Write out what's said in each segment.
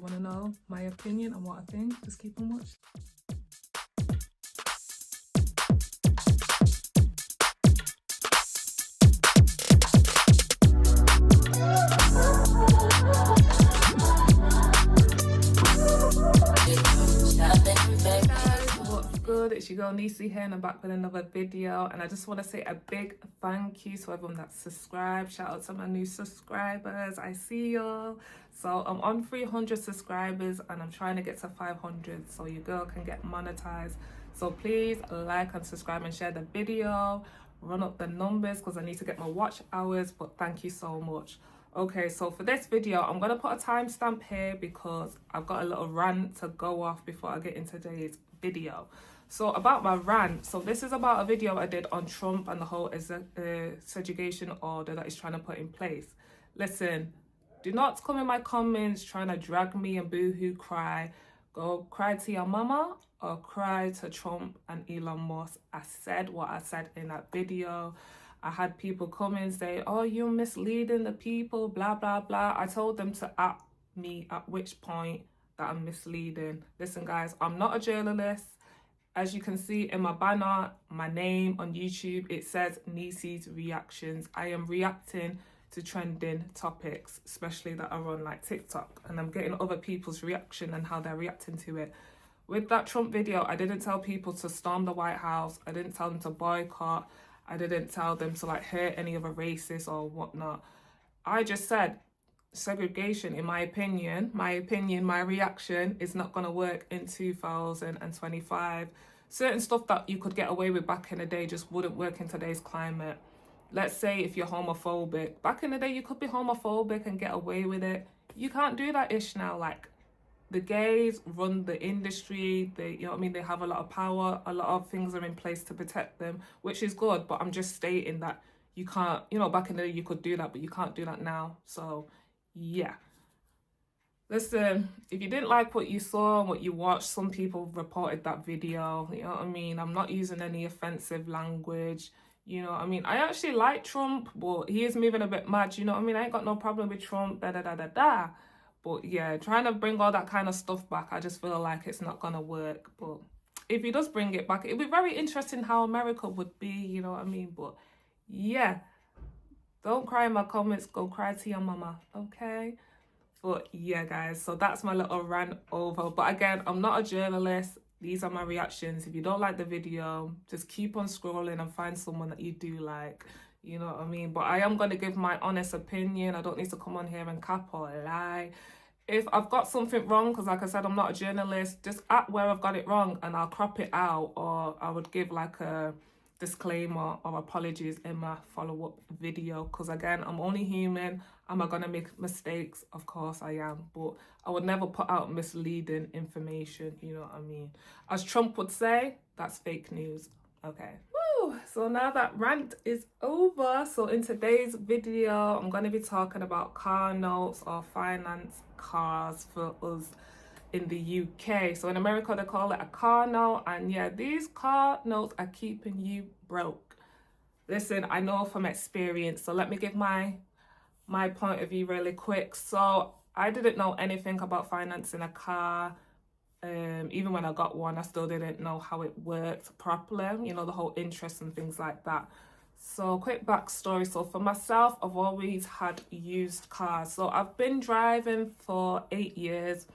you want to know my opinion and what I think, just keep on watching. Good, it's your girl Nisi here and I'm back with another video, and I just want to say a big thank you to everyone that's subscribed. Shout out to my new subscribers, I see y'all. So I'm on 300 subscribers and I'm trying to get to 500 so your girl can get monetized. So please like and subscribe and share the video, run up the numbers because I need to get my watch hours, but thank you so much. Okay, so for this video I'm gonna put a timestamp here because I've got a little rant to go off before I get into today's video. So about my rant, so this is about a video I did on Trump and the whole segregation order that he's trying to put in place. Listen, do not come in my comments trying to drag me and boohoo cry. Go cry to your mama or cry to Trump and Elon Musk. I said what I said in that video. I had people come and say, oh, you're misleading the people, blah, blah, blah. I told them to at me at which point that I'm misleading. Listen, guys, I'm not a journalist. As you can see in my banner, my name on YouTube, it says Nisi's Reactions. I am reacting to trending topics, especially that are on like TikTok, and I'm getting other people's reaction and how they're reacting to it. With that Trump video, I didn't tell people to storm the White House. I didn't tell them to boycott. I didn't tell them to like hurt any other racists or whatnot. I just said segregation, in my opinion, my reaction is not going to work in 2025. Certain stuff that you could get away with back in the day just wouldn't work in today's climate. Let's say if you're homophobic. Back in the day, you could be homophobic and get away with it. You can't do that ish now. Like, the gays run the industry. They, you know what I mean? They have a lot of power. A lot of things are in place to protect them, which is good. But I'm just stating that you can't, you know, back in the day you could do that, but you can't do that now. So yeah. Listen, if you didn't like what you saw and what you watched, some people reported that video, you know what I mean? I'm not using any offensive language, you know what I mean? I actually like Trump, but he is moving a bit mad, you know what I mean? I ain't got no problem with Trump, da-da-da-da-da. But yeah, trying to bring all that kind of stuff back, I just feel like it's not going to work. But if he does bring it back, it'd be very interesting how America would be, you know what I mean? But yeah, don't cry in my comments, go cry to your mama, okay? But yeah, guys, so that's my little rant over. But again, I'm not a journalist. These are my reactions. If you don't like the video, just keep on scrolling and find someone that you do like. You know what I mean? But I am going to give my honest opinion. I don't need to come on here and cap or lie. If I've got something wrong, because like I said, I'm not a journalist, just at where I've got it wrong and I'll crop it out, or I would give like a disclaimer or apologies in my follow-up video, because again, I'm only human. Am I gonna make mistakes? Of course I am, but I would never put out misleading information, you know what I mean? As Trump would say, that's fake news. Okay. Woo! So now that rant is over, so in today's video I'm going to be talking about car notes or finance cars for us in the UK. So in America they call it a car note, and yeah, these car notes are keeping you broke. Listen, I know from experience, so let me give my point of view really quick. So I didn't know anything about financing a car. Even when I got one, I still didn't know how it worked properly, you know, the whole interest and things like that. So quick backstory. So for myself, I've always had used cars. So I've been driving for 8 years.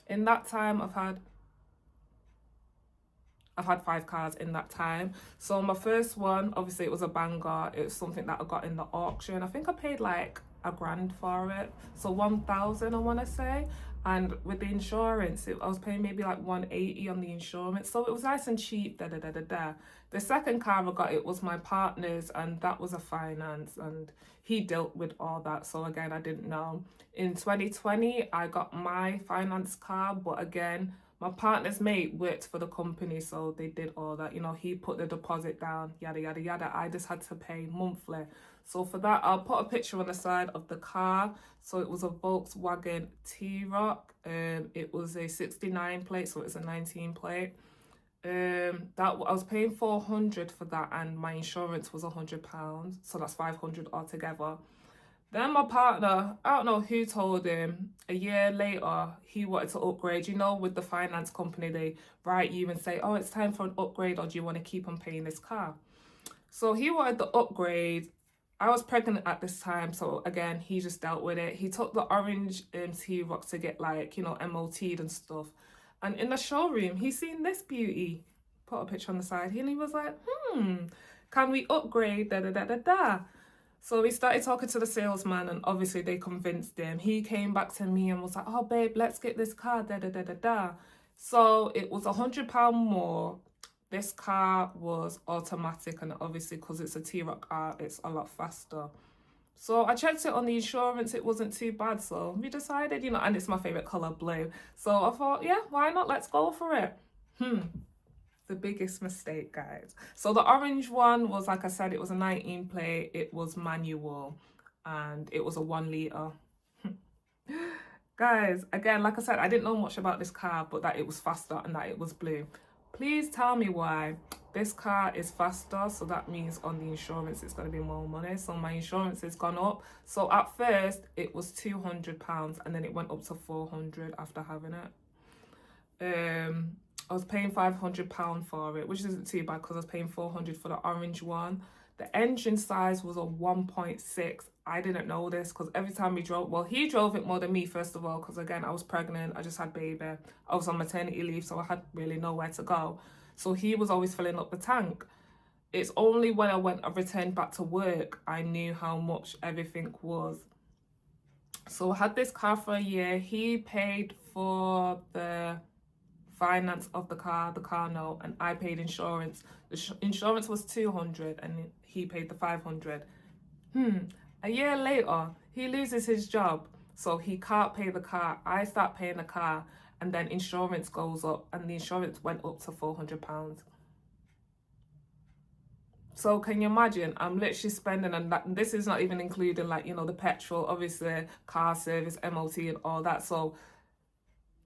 In that time, I've had 5 cars in that time. So my first one, obviously it was a banger. It was something that I got in the auction. I think I paid like $1,000 for it. So 1,000, I want to say. And with the insurance, I was paying maybe like 180 on the insurance. So it was nice and cheap, da-da-da-da-da. The second car I got, it was my partner's, and that was a finance, and he dealt with all that. So again, I didn't know. In 2020, I got my finance car, but again, my partner's mate worked for the company, so they did all that. You know, he put the deposit down, yada, yada, yada. I just had to pay monthly. So for that, I'll put a picture on the side of the car. So it was a Volkswagen T-Roc. It was a 69 plate, so it's a 19 plate. That I was paying $400 for that, and my insurance was £100, so that's $500 altogether. Then my partner, I don't know who told him, a year later, he wanted to upgrade. You know, with the finance company, they write you and say, oh, it's time for an upgrade, or do you want to keep on paying this car? So he wanted the upgrade. I was pregnant at this time, so again, he just dealt with it. He took the orange T-Roc to get, like, you know, MOT'd and stuff. And in the showroom, he seen this beauty. Put a picture on the side. And he was like, can we upgrade? Da da da da da. So we started talking to the salesman, and obviously they convinced him. He came back to me and was like, oh, babe, let's get this car, da da da da da. So it was £100 more. This car was automatic, and obviously because it's a T-Roc R, it's a lot faster. So I checked it on the insurance, it wasn't too bad. So we decided, you know, and it's my favourite colour, blue. So I thought, yeah, why not? Let's go for it. The biggest mistake, guys. So the orange one was, like I said, it was a 19 plate, it was manual, and it was a 1 litre. Guys, again, like I said, I didn't know much about this car, but that it was faster and that it was blue. Please tell me why. This car is faster, so that means on the insurance it's going to be more money. So my insurance has gone up. So at first it was £200, and then it went up to £400 after having it. I was paying £500 for it, which isn't too bad because I was paying £400 for the orange one. The engine size was a 1.6. I didn't know this because every time we drove, well, he drove it more than me, first of all, because again, I was pregnant, I just had baby, I was on maternity leave, so I had really nowhere to go. So he was always filling up the tank. It's only when I returned back to work, I knew how much everything was. So I had this car for a year. He paid for the finance of the car note, and I paid insurance. The insurance was £200 and he paid the £500. A year later, he loses his job, so he can't pay the car. I start paying the car, and then insurance goes up, and the insurance went up to £400. So can you imagine? I'm literally spending, and this is not even including, like, you know, the petrol, obviously, car service, MOT and all that. So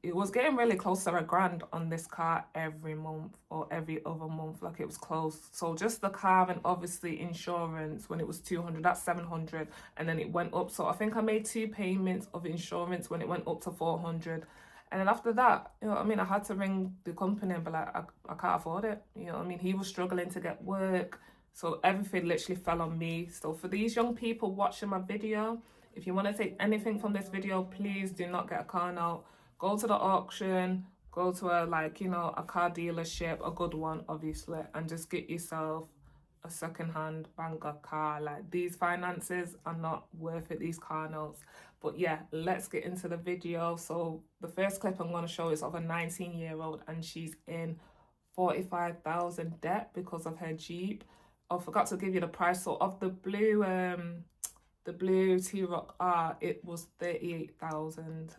it was getting really close to £1,000 on this car every month or every other month. Like, it was close. So just the car and obviously insurance, when it was £200, that's £700, and then it went up. So I think I made 2 payments of insurance when it went up to £400. And then after that, you know what I mean, I had to ring the company and be like, I can't afford it. You know what I mean? He was struggling to get work. So everything literally fell on me. So for these young people watching my video, if you want to take anything from this video, please do not get a car note. Go to the auction, go to a, like, you know, a car dealership, a good one, obviously, and just get yourself a second-hand banger car. Like, these finances are not worth it, these car notes. But yeah, let's get into the video. So the first clip I'm going to show is of a 19-year-old, and she's in 45,000 debt because of her Jeep. I forgot to give you the price. So of the blue T-Roc R, it was 38,000.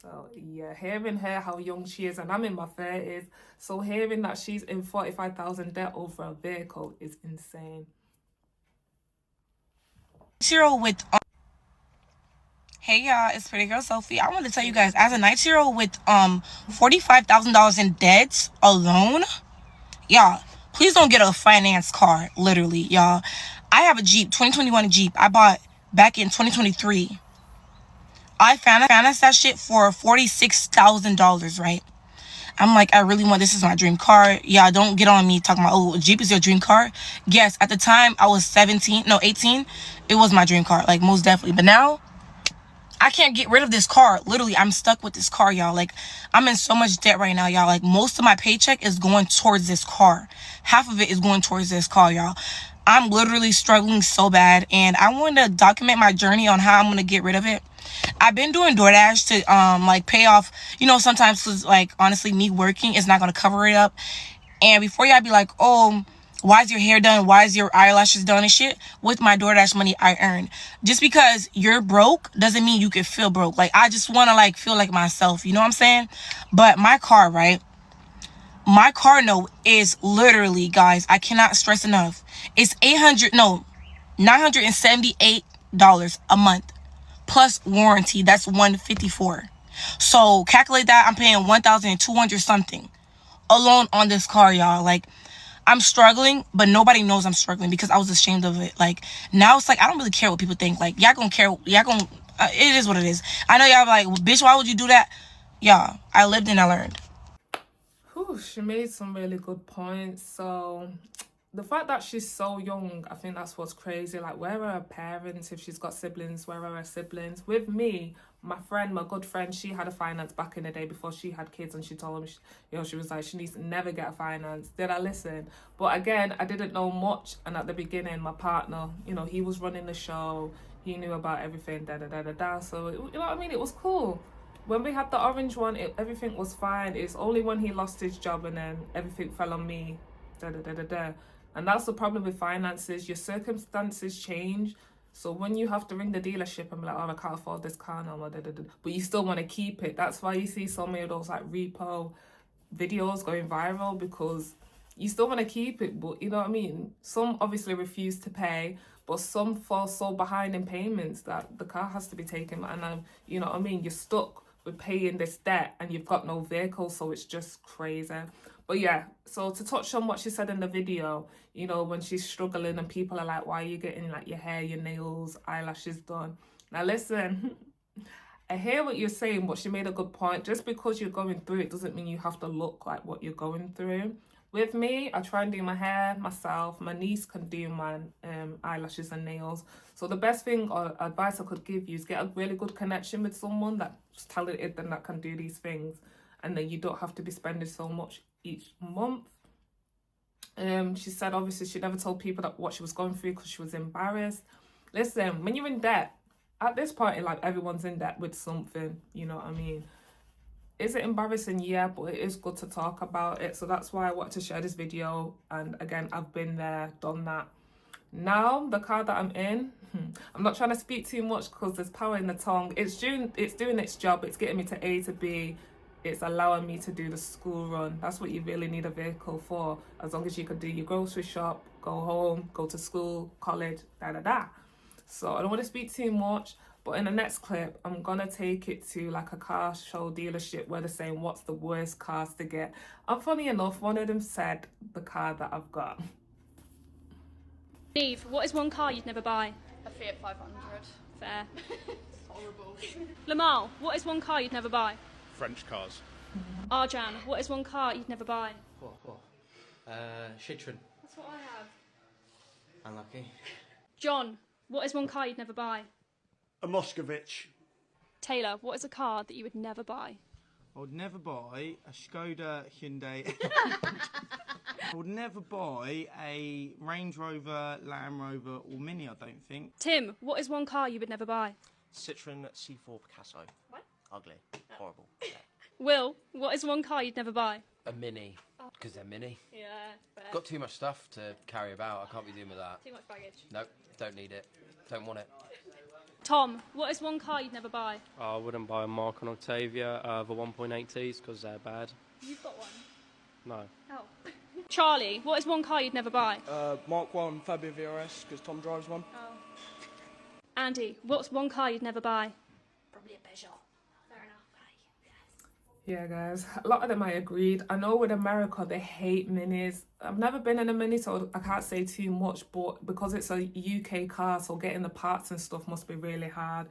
So yeah, hearing her how young she is, and I'm in my 30s, so hearing that she's in 45,000 debt over a vehicle is insane. With hey y'all, it's Pretty Girl Sophie. I want to tell you guys, as a 19-year-old with $45,000 in debts alone, y'all, please don't get a finance car. Literally, y'all, I have a Jeep, 2021 Jeep I bought back in 2023. I financed that shit for $46,000, right? I'm like, I really want, this is my dream car. Yeah, don't get on me talking about, oh, Jeep is your dream car. Yes, at the time I was 18. It was my dream car, like, most definitely. But now I can't get rid of this car. Literally, I'm stuck with this car, y'all. Like, I'm in so much debt right now, y'all. Like, most of my paycheck is going towards this car. Half of it is going towards this car, y'all. I'm literally struggling so bad, and I wanted to document my journey on how I'm going to get rid of it. I've been doing DoorDash to like pay off, you know, sometimes, cause like, honestly, me working is not going to cover it up. And before y'all be like, oh, why is your hair done? Why is your eyelashes done and shit? With my DoorDash money I earned. Just because you're broke doesn't mean you can feel broke. Like, I just want to, like, feel like myself. You know what I'm saying? But my car, right? My car note is literally, guys, I cannot stress enough. It's $978 a month. Plus warranty, that's $154. So calculate that, I'm paying $1,200 something alone on this car, y'all. Like, I'm struggling, but nobody knows I'm struggling because I was ashamed of it. Like, now it's like, I don't really care what people think. Like, y'all gonna care. Y'all gonna, it is what it is. I know y'all like, well, bitch, why would you do that? Yeah, I lived and I learned. Whew, she made some really good points. So the fact that she's so young, I think that's what's crazy. Like, where are her parents? If she's got siblings, where are her siblings? With me, my friend, my good friend, she had a finance back in the day before she had kids, and she told me, she was like, she needs to never get a finance. Did I listen? But again, I didn't know much, and at the beginning, my partner, he was running the show, he knew about everything, da da da da da. So, you know what I mean? It was cool. When we had the orange one, everything was fine. It's only when he lost his job and then everything fell on me, da da da da da. And that's the problem with finances. Your circumstances change. So when you have to ring the dealership and be like, oh, I can't afford this car now, but you still want to keep it. That's why you see so many of those like repo videos going viral, because you still want to keep it, but you know what I mean? Some obviously refuse to pay, but some fall so behind in payments that the car has to be taken. And you know what I mean? You're stuck with paying this debt and you've got no vehicle, so it's just crazy. But yeah, so to touch on what she said in the video, when she's struggling and people are like, why are you getting like your hair, your nails, eyelashes done? Now listen, I hear what you're saying, but she made a good point. Just because you're going through it doesn't mean you have to look like what you're going through. With me, I try and do my hair myself. My niece can do my eyelashes and nails. So the best thing or advice I could give you is get a really good connection with someone that's talented and that can do these things. And then you don't have to be spending so much each month. She said obviously she never told people that what she was going through because she was embarrassed. Listen, when you're in debt, at this point in life, everyone's in debt with something, you know what I mean? Is it embarrassing? Yeah, but it is good to talk about it. So that's why I wanted to share this video. And again, I've been there, done that. Now, the car that I'm in, I'm not trying to speak too much because there's power in the tongue. It's doing its job. It's getting me to A to B. It's allowing me to do the school run. That's what you really need a vehicle for. As long as you can do your grocery shop, go home, go to school, college, da da da. So I don't want to speak too much. But in the next clip, I'm going to take it to like a car show dealership where they're saying what's the worst cars to get. And funny enough, one of them said the car that I've got. Eve, what is one car you'd never buy? A Fiat 500. Fair. Horrible. Lamal, what is one car you'd never buy? French cars. Arjan, what is one car you'd never buy? Citroen. That's what I have. Unlucky. John, what is one car you'd never buy? A Moscovich. Taylor, what is a car that you would never buy? I would never buy a Skoda Hyundai. I would never buy a Range Rover, Land Rover or Mini, I don't think. Tim, what is one car you would never buy? Citroen C4 Picasso. What? Ugly. Horrible. Yeah. Will, what is one car you'd never buy? A Mini. Because they're mini. Yeah, fair. Got too much stuff to carry about. I can't be doing with that. Too much baggage. Nope. Don't need it. Don't want it. Tom, what is one car you'd never buy? I wouldn't buy a Mark and Octavia, the 1.8Ts, because they're bad. You've got one. No. Oh. Charlie, what is one car you'd never buy? Mark 1 Fabia VRS, because Tom drives one. Oh. Andy, what's one car you'd never buy? Probably a Peugeot. Fair enough. Yeah, guys, a lot of them I agreed. I know with America, they hate minis. I've never been in a mini, so I can't say too much, but because it's a UK car, so getting the parts and stuff must be really hard.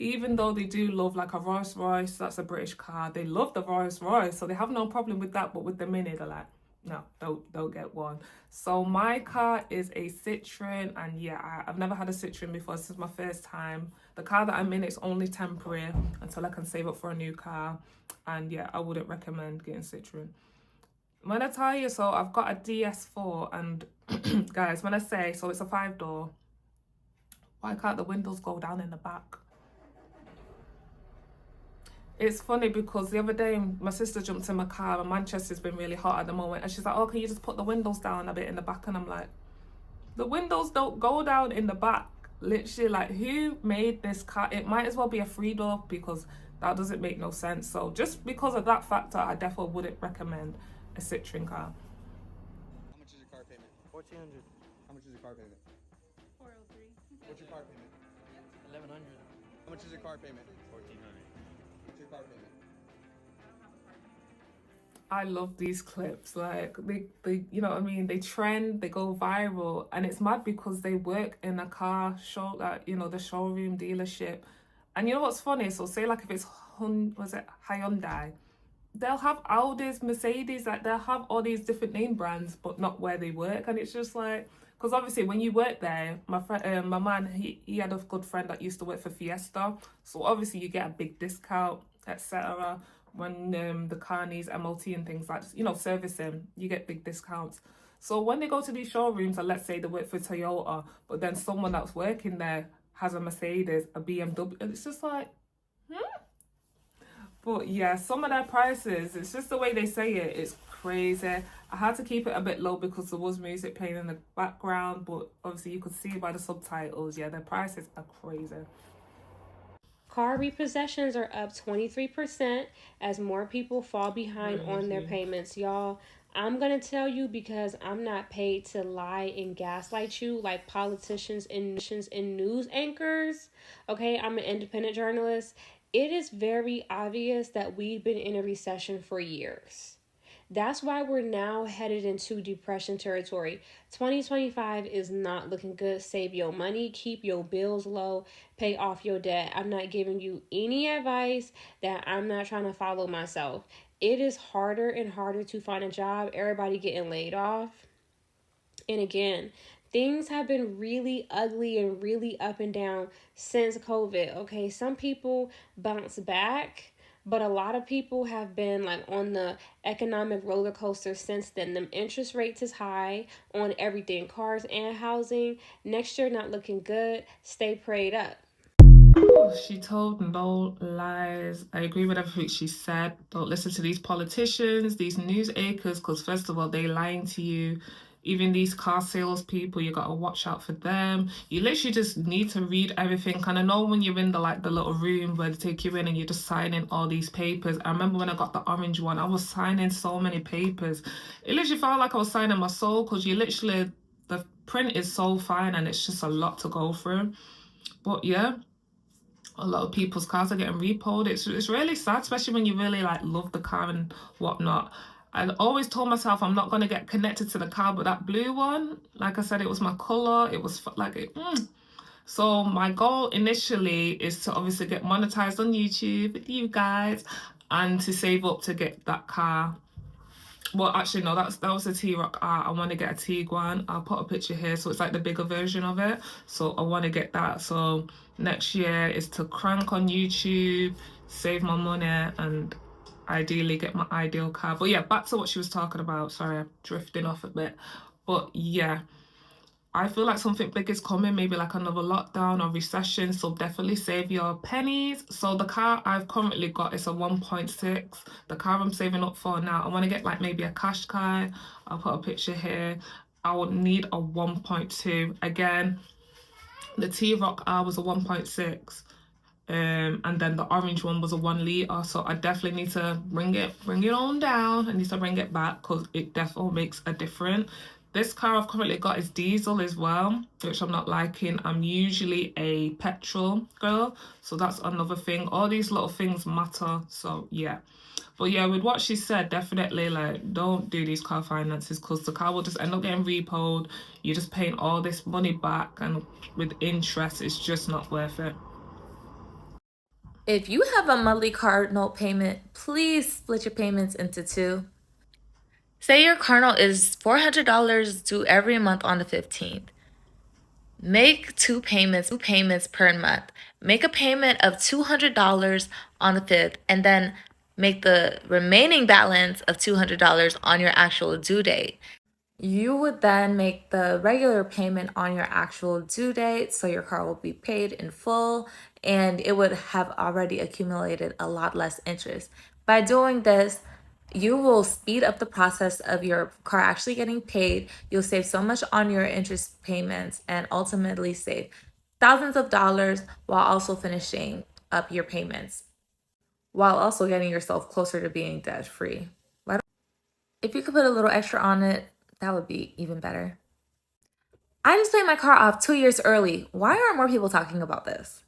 Even though they do love like a Rolls Royce, that's a British car, they love the Rolls Royce, so they have no problem with that, but with the mini, they're like, no, don't get one. So my car is a Citroen, and yeah, I've never had a Citroen before. This is my first time. The car that I'm in is only temporary until I can save up for a new car. And yeah, I wouldn't recommend getting Citroen. When I tell you, so I've got a DS4, and guys, when I say, so it's a 5-door, why can't the windows go down in the back? It's funny because the other day my sister jumped in my car, and Manchester's been really hot at the moment, and she's like, oh, can you just put the windows down a bit in the back? And I'm like, the windows don't go down in the back. Literally, like, who made this car? It might as well be a 3-door, because that doesn't make no sense. So just because of that factor, I definitely wouldn't recommend a Citroen car. How much is your car payment? 1400. How much is your car payment? 403. What's your car payment? 1100. How much is your car payment? 1400. What's your car payment? I love these clips. Like they, you know what I mean? They trend, they go viral, and it's mad because they work in a car show, like you know, the showroom dealership. And you know what's funny? So say like if it's was it Hyundai, they'll have Audis, Mercedes, like they'll have all these different name brands, but not where they work. And it's just like, because obviously when you work there, my friend, my man, he had a good friend that used to work for Fiesta, so obviously you get a big discount, etc. When the car needs MOT and things like, you know, servicing, you get big discounts. So when they go to these showrooms, and let's say they work for Toyota, but then someone that's working there has a Mercedes, a BMW, and it's just like, But yeah, some of their prices, it's just the way they say it, it's crazy. I had to keep it a bit low because there was music playing in the background, but obviously you could see by the subtitles, yeah, their prices are crazy. Car repossessions are up 23% as more people fall behind on their payments. Y'all, I'm going to tell you because I'm not paid to lie and gaslight you like politicians and news anchors. Okay, I'm an independent journalist. It is very obvious that we've been in a recession for years. That's why we're now headed into depression territory. 2025 is not looking good. Save your money, keep your bills low, pay off your debt. I'm not giving you any advice that I'm not trying to follow myself. It is harder and harder to find a job. Everybody getting laid off. And again, things have been really ugly and really up and down since COVID. Okay, some people bounce back, but a lot of people have been like on the economic roller coaster since then. The interest rates is high on everything, cars and housing. Next year not looking good. Stay prayed up. She told no lies. I agree with everything she said. Don't listen to these politicians, these news anchors, because first of all, they lying to you. Even these car salespeople, you gotta watch out for them. You literally just need to read everything. Kind of know when you're in the little room where they take you in and you're just signing all these papers. I remember when I got the orange one, I was signing so many papers. It literally felt like I was signing my soul because you literally, the print is so fine and it's just a lot to go through. But yeah, a lot of people's cars are getting repoed. It's really sad, especially when you really like love the car and whatnot. I always told myself I'm not going to get connected to the car, but that blue one, like I said, it was my color. It was like it. So my goal initially is to obviously get monetized on YouTube with you guys and to save up to get that car. Well, actually, no, that was a T-Roc R. I want to get a Tiguan. I'll put a picture here. So it's like the bigger version of it. So I want to get that. So next year is to crank on YouTube, save my money, and ideally get my ideal car. But yeah, back to what she was talking about. Sorry, I'm drifting off a bit. But yeah, I feel like something big is coming, maybe like another lockdown or recession, so definitely save your pennies. So the car I've currently got is a 1.6. The car I'm saving up for now, I want to get like maybe a cash car. I'll put a picture here. I would need a 1.2. Again, the T-Roc R was a 1.6. And then the orange one was a 1 litre, so I definitely need to bring it on down. I need to bring it back because it definitely makes a difference. This car I've currently got is diesel as well, which I'm not liking. I'm usually a petrol girl, so that's another thing. All these little things matter, so yeah. But yeah, with what she said, definitely like don't do these car finances because the car will just end up getting repoed. You're just paying all this money back, and with interest, it's just not worth it. If you have a monthly car note payment, please split your payments into two. Say your car note is $400 due every month on the 15th. Make two payments per month. Make a payment of $200 on the 5th, and then make the remaining balance of $200 on your actual due date. You would then make the regular payment on your actual due date, so your car will be paid in full and it would have already accumulated a lot less interest. By doing this, you will speed up the process of your car actually getting paid. You'll save so much on your interest payments and ultimately save thousands of dollars while also finishing up your payments, while also getting yourself closer to being debt free. If you could put a little extra on it, that would be even better. I just paid my car off 2 years early. Why aren't more people talking about this?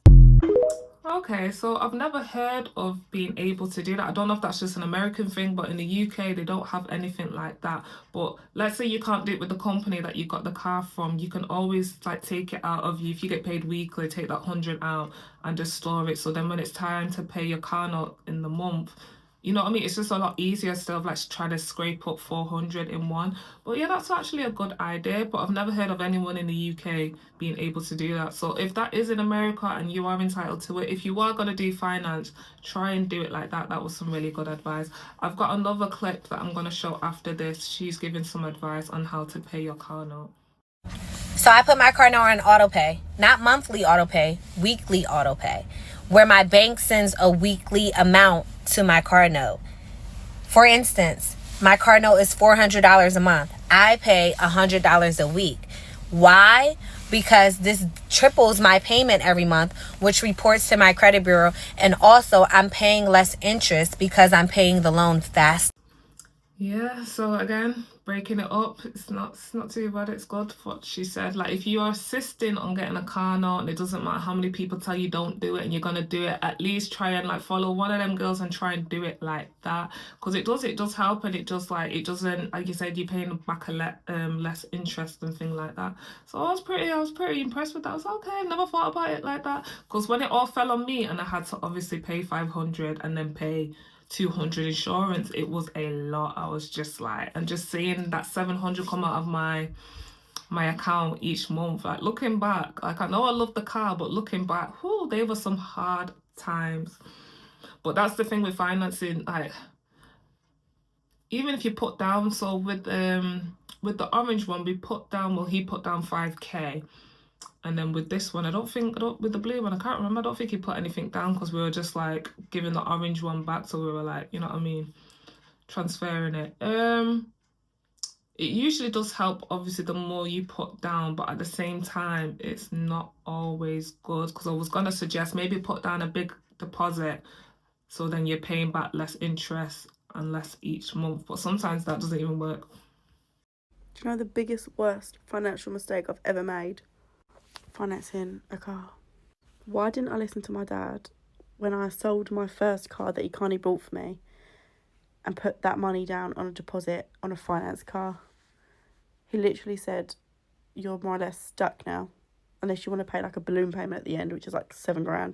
Okay, so I've never heard of being able to do that. I don't know if that's just an American thing, but in the UK, they don't have anything like that. But let's say you can't do it with the company that you got the car from, you can always like take it out of you. If you get paid weekly, take that 100 out and just store it. So then when it's time to pay your car note in the month, you know what I mean? It's just a lot easier instead of like trying to scrape up 400 in one. But yeah, that's actually a good idea. But I've never heard of anyone in the UK being able to do that. So if that is in America and you are entitled to it, if you are going to do finance, try and do it like that. That was some really good advice. I've got another clip that I'm going to show after this. She's giving some advice on how to pay your car note. So I put my car note on auto pay, not monthly auto pay, weekly auto pay, where my bank sends a weekly amount to my car note. For instance, my car note is $400 a month. I pay $100 a week. Why? Because this triples my payment every month, which reports to my credit bureau. And also I'm paying less interest because I'm paying the loan fast. Yeah, so again, breaking it up, it's not too bad, it's good. What she said, like if you are insisting on getting a car note and it doesn't matter how many people tell you don't do it and you're gonna do it, at least try and like follow one of them girls and try and do it like that, because it does help, and it doesn't, like you said, you're paying back less interest and thing like that. So I was pretty impressed with that. I was like, okay, I've never thought about it like that, because when it all fell on me and I had to obviously pay 500 and then pay 200 insurance, it was a lot. I was just like, and just seeing that 700 come out of my account each month, like looking back, like I know I love the car, but looking back, whoo, they were some hard times. But that's the thing with financing, like even if you put down, so with the orange one, we put down, well, he put down 5k. And then with this one, with the blue one, I can't remember, I don't think he put anything down, because we were just like giving the orange one back, so we were like, you know what I mean, transferring it. It usually does help, obviously, the more you put down, but at the same time, it's not always good, because I was going to suggest maybe put down a big deposit, so then you're paying back less interest and less each month, but sometimes that doesn't even work. Do you know the biggest, worst financial mistake I've ever made? Financing a car. Why didn't I listen to my dad when I sold my first car that he kindly bought for me and put that money down on a deposit on a finance car? He literally said, you're more or less stuck now, unless you want to pay like a balloon payment at the end, which is like $7,000.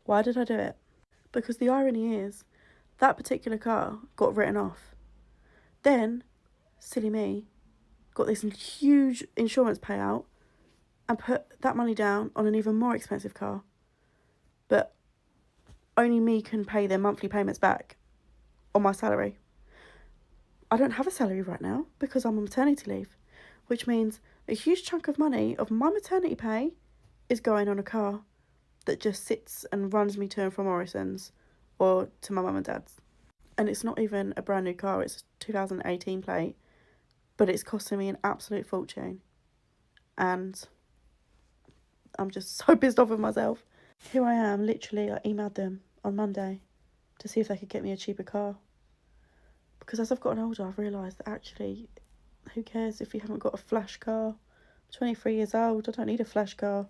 Why did I do it? Because the irony is, that particular car got written off. Then, silly me, got this huge insurance payout and put that money down on an even more expensive car. But only me can pay their monthly payments back on my salary. I don't have a salary right now because I'm on maternity leave, which means a huge chunk of money of my maternity pay is going on a car that just sits and runs me to and from Morrison's or to my mum and dad's. And it's not even a brand new car, it's a 2018 plate, but it's costing me an absolute fortune. And I'm just so pissed off with myself. Here I am, literally, I emailed them on Monday to see if they could get me a cheaper car. Because as I've gotten older, I've realised that actually, who cares if you haven't got a flash car? I'm 23 years old, I don't need a flash car.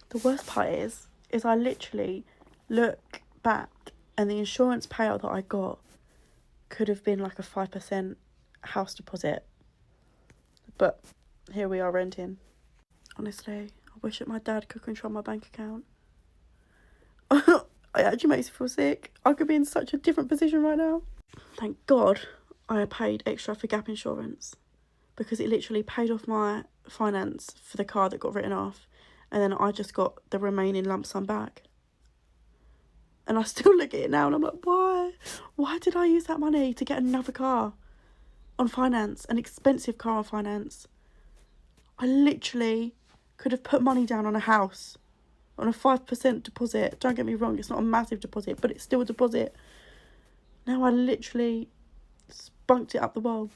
The worst part is I literally look back and the insurance payout that I got could have been like a 5% house deposit. But here we are renting. Honestly, I wish that my dad could control my bank account. It actually makes me feel sick. I could be in such a different position right now. Thank God I paid extra for gap insurance, because it literally paid off my finance for the car that got written off, and then I just got the remaining lump sum back. And I still look at it now and I'm like, why? Why did I use that money to get another car on finance, an expensive car on finance? I literally could have put money down on a house, on a 5% deposit. Don't get me wrong, it's not a massive deposit, but it's still a deposit. Now I literally spunked it up the wall.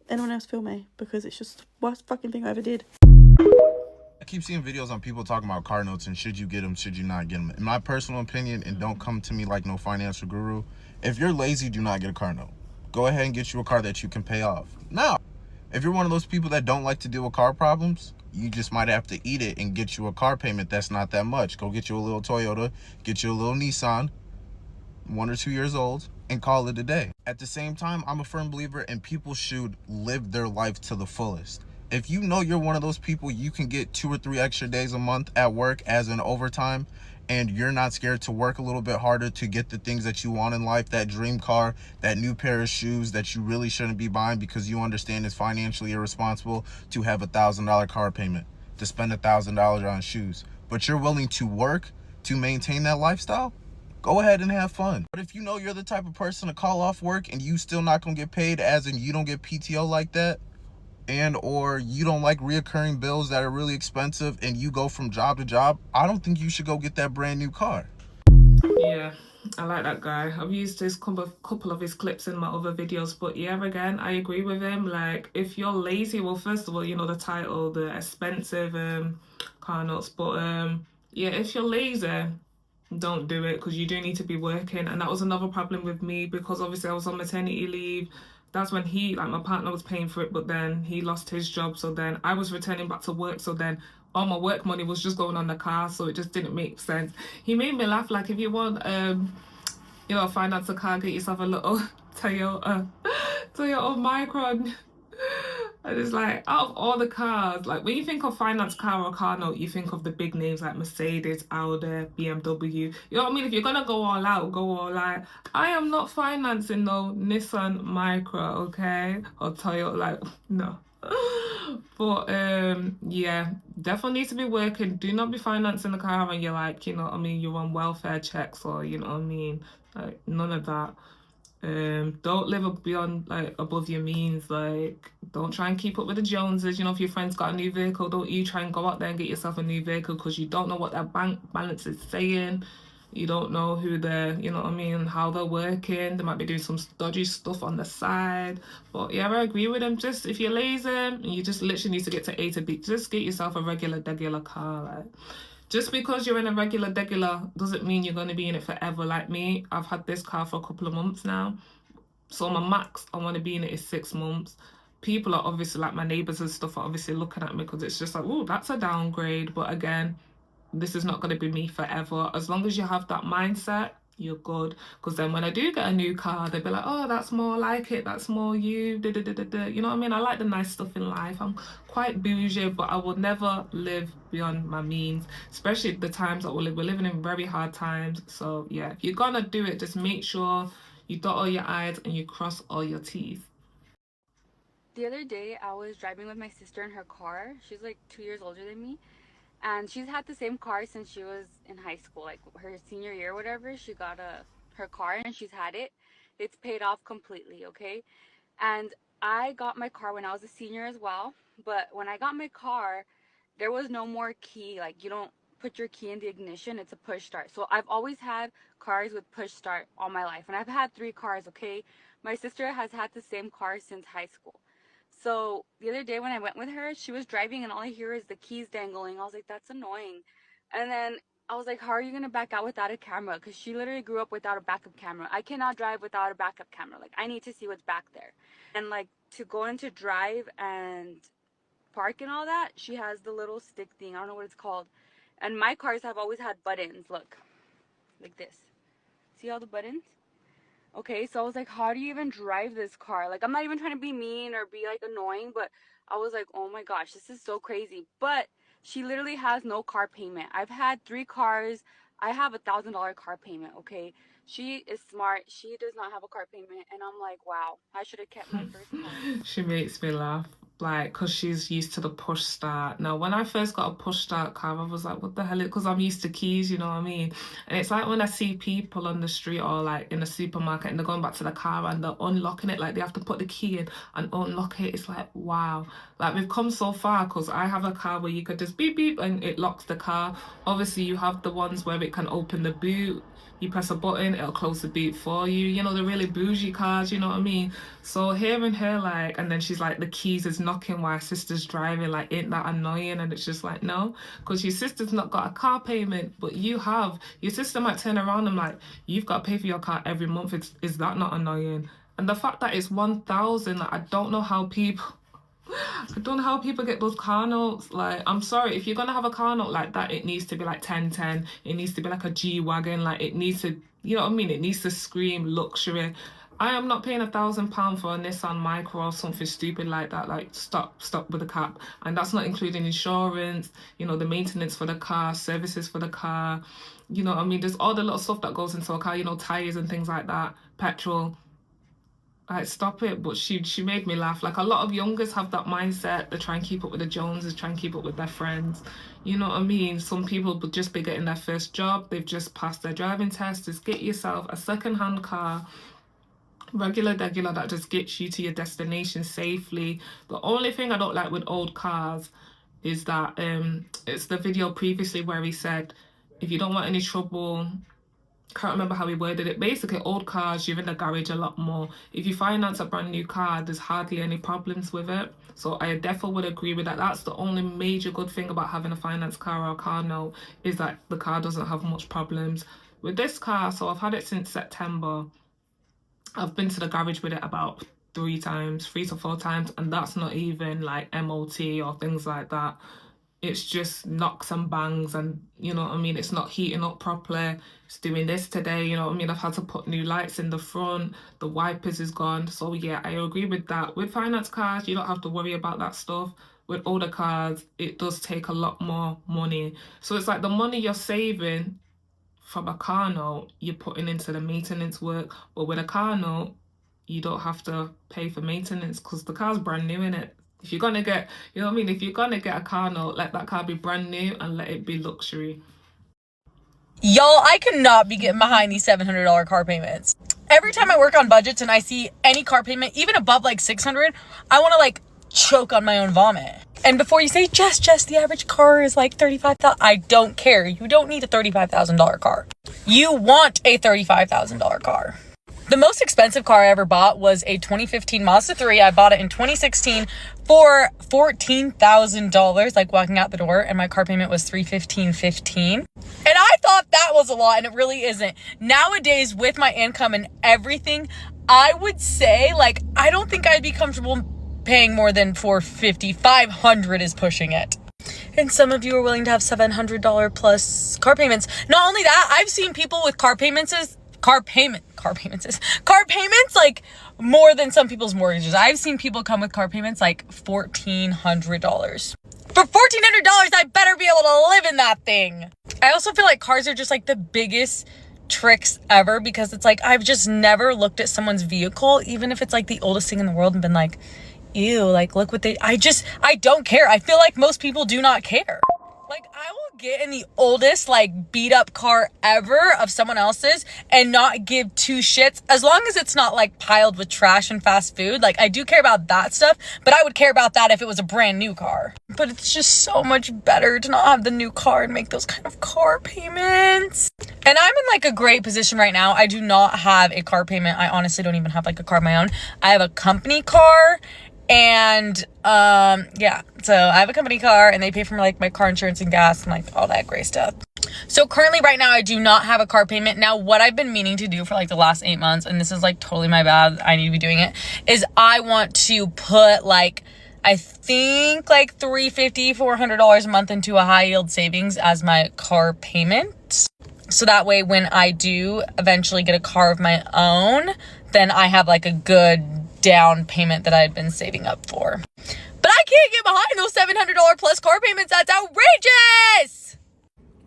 Anyone else feel me? Because it's just the worst fucking thing I ever did. I keep seeing videos on people talking about car notes and should you get them, should you not get them. In my personal opinion, and don't come to me like no financial guru, if you're lazy, do not get a car note. Go ahead and get you a car that you can pay off. Now, If you're one of those people that don't like to deal with car problems, you just might have to eat it and get you a car payment that's not that much. Go get you a little Toyota, get you a little Nissan, 1 or 2 years old, and call it a day. At the same time, I'm a firm believer in people should live their life to the fullest. If you know you're one of those people, you can get 2 or 3 extra days a month at work as an overtime, and you're not scared to work a little bit harder to get the things that you want in life, that dream car, that new pair of shoes that you really shouldn't be buying because you understand it's financially irresponsible to have $1,000 car payment, to spend $1,000 on shoes. But you're willing to work to maintain that lifestyle? Go ahead and have fun. But if you know you're the type of person to call off work and you still not gonna get paid, as in you don't get PTO like that, and or you don't like reoccurring bills that are really expensive and you go from job to job, I don't think you should go get that brand new car. Yeah, I like that guy. I've used his couple of his clips in my other videos, but yeah, again, I agree with him. Like, if you're lazy, well, first of all, you know the title, the expensive car notes, but yeah, if you're lazy, don't do it, because you do need to be working. And that was another problem with me, because obviously I was on maternity leave. That's when my partner was paying for it, but then he lost his job, so then I was returning back to work, so then all my work money was just going on the car, so it just didn't make sense. He made me laugh, like, if you want finance a car, get yourself a little Toyota Micron. And it's like, out of all the cars, like, when you think of finance car or car note, you think of the big names like Mercedes, Audi, BMW. You know what I mean? If you're gonna go all out, go all out. I am not financing no Nissan Micra, okay? Or Toyota, like, no. But yeah, definitely need to be working. Do not be financing the car and you're like, you know what I mean, you're on welfare checks, or you know what I mean, like, none of that. Don't live beyond, like, above your means. Like, don't try and keep up with the Joneses. You know, if your friend's got a new vehicle, don't you try and go out there and get yourself a new vehicle, because you don't know what their bank balance is saying. You don't know who they're, you know what I mean, how they're working. They might be doing some dodgy stuff on the side. But yeah, I agree with them. Just, if you're lazy and you just literally need to get to A to B, just get yourself a regular car. Like, just because you're in a regular doesn't mean you're going to be in it forever. Like me, I've had this car for a couple of months now, so my max I want to be in it is 6 months. People are obviously, like, my neighbors and stuff are obviously looking at me, because it's just like, oh, that's a downgrade. But again, this is not going to be me forever. As long as you have that mindset, you're good. Because then when I do get a new car, they'll be like, oh, that's more like it, that's more you, da, da, da, da, da. You know what I mean? I like the nice stuff in life. I'm quite bougie, but I will never live beyond my means, especially the times that we're living in very hard times. So yeah, if you're gonna do it, just make sure you dot all your I's and you cross all your T's. The other day, I was driving with my sister in her car. She's like 2 years older than me. And she's had the same car since she was in high school, like her senior year or whatever. She got her car and she's had it. It's paid off completely, okay? And I got my car when I was a senior as well. But when I got my car, there was no more key. Like, you don't put your key in the ignition. It's a push start. So I've always had cars with push start all my life. And I've had 3 cars, okay? My sister has had the same car since high school. So the other day when I went with her, she was driving and all I hear is the keys dangling. I was like, that's annoying. And then I was like, how are you going to back out without a camera? Because she literally grew up without a backup camera. I cannot drive without a backup camera. Like, I need to see what's back there. And like, to go into drive and park and all that, she has the little stick thing. I don't know what it's called. And my cars have always had buttons. Look, like this. See all the buttons? Okay, so I was like, how do you even drive this car? Like, I'm not even trying to be mean or be, like, annoying, but I was like, oh my gosh, this is so crazy. But she literally has no car payment. I've had 3 cars. I have $1,000 car payment, okay? She is smart. She does not have a car payment. And I'm like, wow, I should have kept my first car. She makes me laugh, like, because she's used to the push start. Now, when I first got a push start car, I was like, what the hell? Because I'm used to keys, you know what I mean? And it's like when I see people on the street or like in a supermarket and they're going back to the car and they're unlocking it, like they have to put the key in and unlock it. It's like, wow, like, we've come so far, because I have a car where you could just beep beep and it locks the car. Obviously you have the ones where it can open the boot. You press a button, it'll close the boot for you. You know, the really bougie cars, you know what I mean? So hearing her, like, and then she's like, the keys is knocking while her sister's driving, like, ain't that annoying? And it's just like, no, because your sister's not got a car payment, but you have. Your sister might turn around and like, you've got to pay for your car every month. Is that not annoying? And the fact that it's 1,000, like, I don't know how people I don't know how people get those car notes. Like, I'm sorry, if you're gonna have a car note like that, it needs to be like 1010. It needs to be like a G-Wagon. Like, it needs to, you know what I mean? It needs to scream luxury. I am not paying £1,000 for a Nissan Micro or something stupid like that. Like, stop with the cap. And that's not including insurance, you know, the maintenance for the car, services for the car. You know what I mean? There's all the little stuff that goes into a car, you know, tires and things like that, petrol. Like, stop it. But she made me laugh. Like, a lot of youngers have that mindset. They try and keep up with the Joneses, try and keep up with their friends. You know what I mean? Some people would just be getting their first job. They've just passed their driving test. Just get yourself a second-hand car, regular that just gets you to your destination safely. The only thing I don't like with old cars is that it's the video previously where he said, if you don't want any trouble, can't remember how he worded it. Basically, old cars, you're in the garage a lot more. If you finance a brand new car, there's hardly any problems with it. So I definitely would agree with that. That's the only major good thing about having a finance car or a car note, is that the car doesn't have much problems. With this car, so I've had it since September. I've been to the garage with it about 3 to 4 times, and that's not even like MOT or things like that. It's just knocks and bangs, and you know what I mean, it's not heating up properly. It's doing this today, you know what I mean. I've had to put new lights in the front, the wipers is gone. So yeah, I agree with that. With finance cars, you don't have to worry about that stuff. With older cars, it does take a lot more money. So it's like the money you're saving from a car note, you're putting into the maintenance work. But with a car note, you don't have to pay for maintenance because the car's brand new, innit? If you're gonna get, you know what I mean, if you're gonna get a car note, let that car be brand new and let it be luxury. Y'all, I cannot be getting behind these $700 car payments. Every time I work on budgets and I see any car payment, even above like $600, I want to like choke on my own vomit. And before you say, Jess, the average car is like $35,000. I don't care. You don't need a $35,000 car. You want a $35,000 car. The most expensive car I ever bought was a 2015 Mazda 3. I bought it in 2016 for $14,000, like walking out the door, and my car payment was $315.15. And I thought that was a lot, and it really isn't. Nowadays, with my income and everything, I would say, like, I don't think I'd be comfortable paying more than $450. $500 is pushing it. And some of you are willing to have $700 plus car payments. Not only that, I've seen people with car payments like more than some people's mortgages. I've seen people come with car payments like $1,400. For $1,400, I better be able to live in that thing. I also feel like cars are just like the biggest tricks ever, because it's like, I've just never looked at someone's vehicle, even if it's like the oldest thing in the world, and been like, ew, like, look what I don't care. I feel like most people do not care. Like, I will get in the oldest, like, beat up car ever of someone else's and not give 2 shits, as long as it's not like piled with trash and fast food. Like, I do care about that stuff, but I would care about that if it was a brand new car. But it's just so much better to not have the new car and make those kind of car payments. And I'm in like a great position right now. I do not have a car payment. I honestly don't even have like a car of my own. I have a company car. And yeah, so I have a company car, and they pay for like my car insurance and gas and like all that great stuff. So currently right now I do not have a car payment. Now, what I've been meaning to do for like the last 8 months, and this is like totally my bad, I need to be doing it, is I want to put like, I think like $350, $400 a month into a high yield savings as my car payment. So that way, when I do eventually get a car of my own, then I have like a good down payment that I've been saving up for. But I can't get behind those $700 plus car payments. That's outrageous.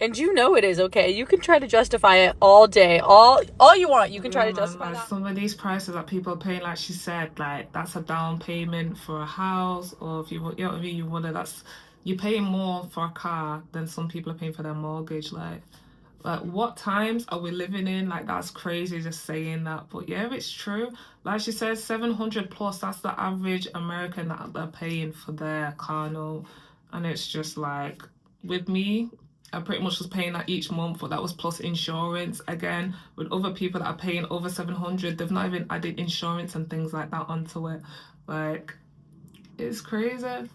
And you know it is, okay? You can try to justify it all day, all you want. You can try to justify that. Some of these prices that people are paying, like she said, like that's a down payment for a house, or if you know what I mean, you're paying more for a car than some people are paying for their mortgage. Like what times are we living in? Like, that's crazy just saying that, but yeah, it's true. Like she says, 700 plus, that's the average American that they're paying for their car note. And it's just like, with me, I pretty much was paying that each month, but that was plus insurance. Again, with other people that are paying over 700, they've not even added insurance and things like that onto it. Like, it's crazy.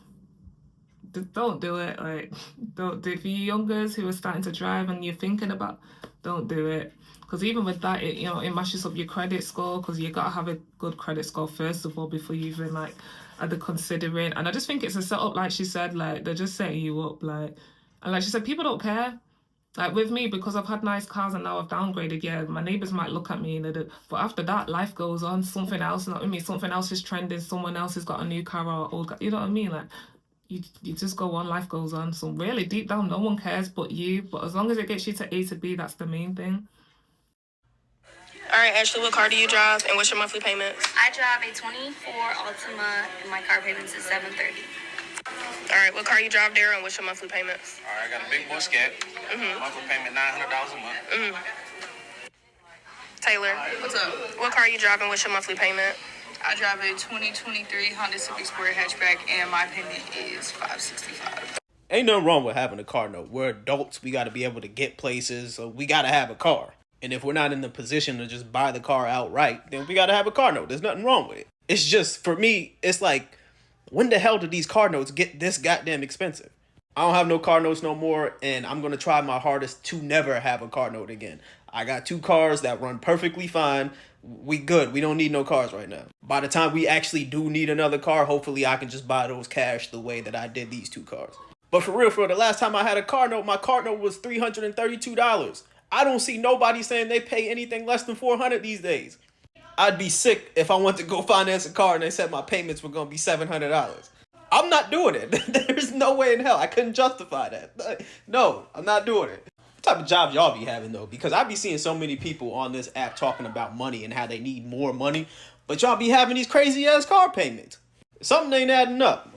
Don't do it. Like, don't do it. For you youngers who are starting to drive and you're thinking about, don't do it. Because even with that, it, you know, it mashes up your credit score, because you gotta have a good credit score first of all before you even like are considering. And I just think it's a setup, like she said, like they're just setting you up, like, and like she said, people don't care. Like with me, because I've had nice cars and now I've downgraded, yeah, my neighbours might look at me and but after that, life goes on. Something else, you know what I mean? Something else is trending. Someone else has got a new car or old car, you know what I mean? Like, you just go on, life goes on. So really, deep down, no one cares but you. But as long as it gets you to A to B, that's the main thing. All right, Ashley, what car do you drive and what's your monthly payment? I drive a 24 Altima and my car payments is $730. All right, what car you drive, Daryl, and what's your monthly payments? All right, I got a big boy scat. Monthly payment $900 a month. Taylor, What's up? what car you driving? What's your monthly payment? I drive a 2023 Honda Civic Sport hatchback, and my payment is $565. Ain't nothing wrong with having a car note. We're adults. We got to be able to get places, so we got to have a car. And if we're not in the position to just buy the car outright, then we got to have a car note. There's nothing wrong with it. It's just, for me, it's like, when the hell did these car notes get this goddamn expensive? I don't have no car notes no more, and I'm going to try my hardest to never have a car note again. I got 2 cars that run perfectly fine. We good. We don't need no cars right now. By the time we actually do need another car, hopefully I can just buy those cash the way that I did these 2 cars. But for real, the last time I had a car note, my car note was $332. I don't see nobody saying they pay anything less than $400 these days. I'd be sick if I went to go finance a car and they said my payments were going to be $700. I'm not doing it. There's no way in hell I couldn't justify that. No, I'm not doing it. What type of jobs y'all be having, though? Because I be seeing so many people on this app talking about money and how they need more money, but y'all be having these crazy-ass car payments. Something ain't adding up.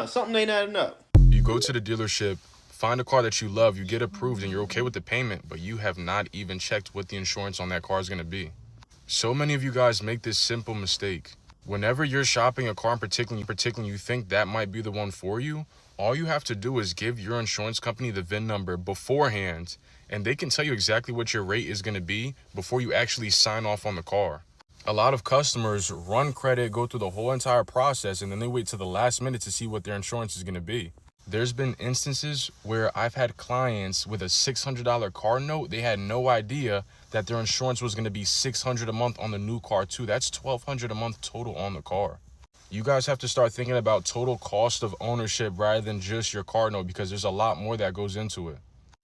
Something ain't adding up. You go to the dealership, find a car that you love, you get approved, and you're okay with the payment, but you have not even checked what the insurance on that car is going to be. So many of you guys make this simple mistake. Whenever you're shopping a car in particular, you think that might be the one for you, all you have to do is give your insurance company the VIN number beforehand, and they can tell you exactly what your rate is going to be before you actually sign off on the car. A lot of customers run credit, go through the whole entire process, and then they wait till the last minute to see what their insurance is going to be. There's been instances where I've had clients with a $600 car note. They had no idea that their insurance was going to be $600 a month on the new car too. That's $1,200 a month total on the car. You guys have to start thinking about total cost of ownership rather than just your car note, because there's a lot more that goes into it.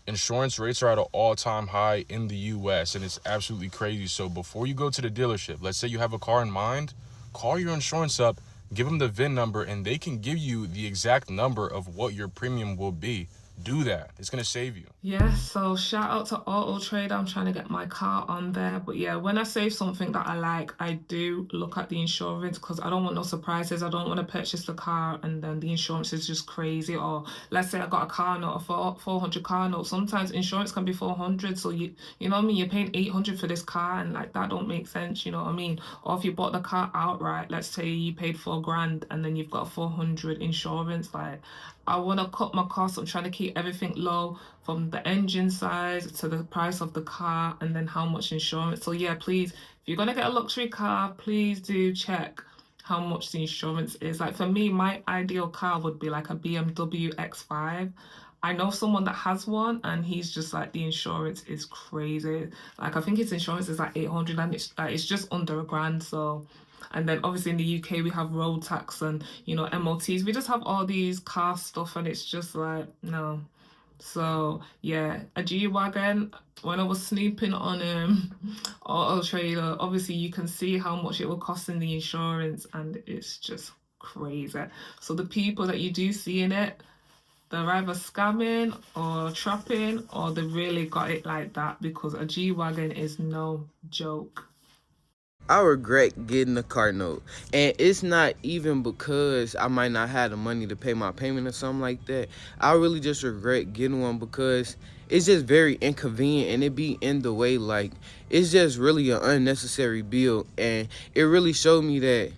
Insurance rates are at an all-time high in the US, and it's absolutely crazy. So before you go to the dealership, let's say you have a car in mind, call your insurance up, give them the VIN number, and they can give you the exact number of what your premium will be. Do that. It's going to save you. Yeah, so shout out to Auto Trader. I'm trying to get my car on there. But yeah, when I save something that I like, I do look at the insurance, because I don't want no surprises. I don't want to purchase the car and then the insurance is just crazy. Or let's say I got a car note, a 400 car note. Sometimes insurance can be 400. So you know what I mean? You're paying 800 for this car, and like that don't make sense. You know what I mean? Or if you bought the car outright, let's say you paid $4,000 and then you've got 400 insurance. Like, I want to cut my costs. I'm trying to keep everything low, from the engine size to the price of the car and then how much insurance. So yeah, please, if you're going to get a luxury car, please do check how much the insurance is. Like for me, my ideal car would be like a BMW X5. I know someone that has one, and he's just like, the insurance is crazy. Like I think his insurance is like 800, and it's just under $1,000. So, and then obviously in the UK we have road tax and, you know, MOTs. We just have all these car stuff, and it's just like, no. So yeah, a G-Wagon, when I was snooping on Auto Trader, obviously you can see how much it will cost in the insurance, and it's just crazy. So the people that you do see in it, they're either scamming or trapping, or they really got it like that, because a G-Wagon is no joke. I regret getting a car note, and it's not even because I might not have the money to pay my payment or something like that. I really just regret getting one because it's just very inconvenient, and it be in the way. Like, it's just really an unnecessary bill, and it really showed me that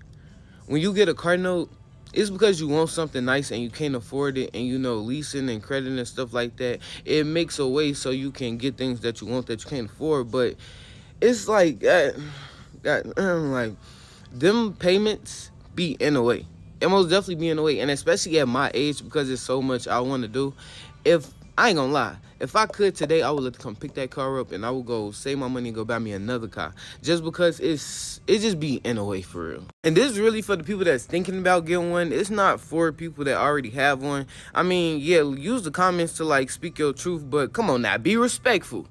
when you get a car note, it's because you want something nice and you can't afford it, and you know, leasing and credit and stuff like that, it makes a way so you can get things that you want that you can't afford. But it's like like them payments be in a way. It most definitely be in a way, and especially at my age, because it's so much I want to do. If I ain't gonna lie. If I could today, I would let come pick that car up and I would go save my money and go buy me another car. Just because it just be in a way for real. And this is really for the people that's thinking about getting one. It's not for people that already have one. I mean, yeah, use the comments to like speak your truth, but come on now, be respectful.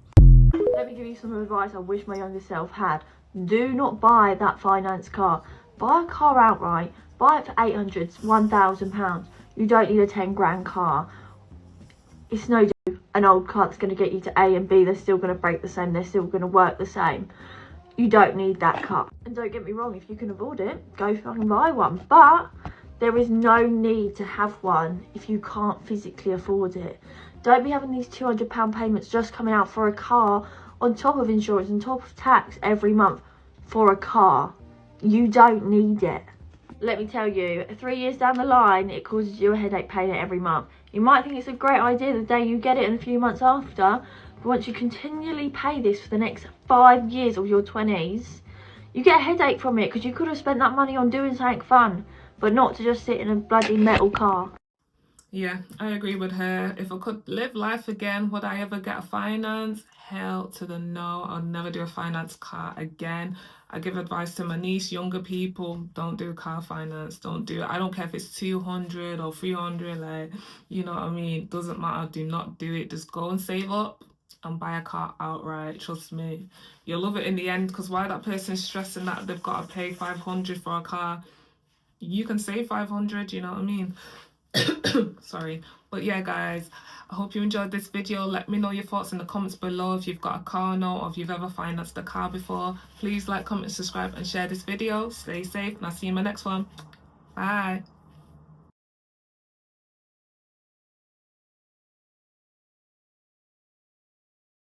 Let me give you some advice I wish my younger self had. Do not buy that finance car. Buy a car outright. Buy it for £800, £1,000. You don't need a 10 grand car. It's no do. An old car that's going to get you to A and B, they're still going to break the same, they're still going to work the same. You don't need that car. And don't get me wrong, if you can afford it, go fucking buy one. But there is no need to have one if you can't physically afford it. Don't be having these £200 payments just coming out for a car on top of insurance, on top of tax every month for a car. You don't need it. Let me tell you, 3 years down the line, it causes you a headache paying it every month. You might think it's a great idea the day you get it and a few months after, but once you continually pay this for the next 5 years of your 20s, you get a headache from it because you could have spent that money on doing something fun, but not to just sit in a bloody metal car. Yeah, I agree with her. If I could live life again, would I ever get a finance? Hell to the no. I'll never do a finance car again. I give advice to my niece, younger people, don't do car finance. Don't do it. I don't care if it's 200 or 300, like, you know what I mean? Doesn't matter. Do not do it. Just go and save up and buy a car outright. Trust me. You'll love it in the end, because why that person's stressing that they've got to pay 500 for a car? You can save 500, you know what I mean? Sorry. But yeah, guys, I hope you enjoyed this video. Let me know your thoughts in the comments below. If you've got a car note or if you've ever financed a car before, please like, comment, subscribe and share this video. Stay safe and I'll see you in my next one. Bye.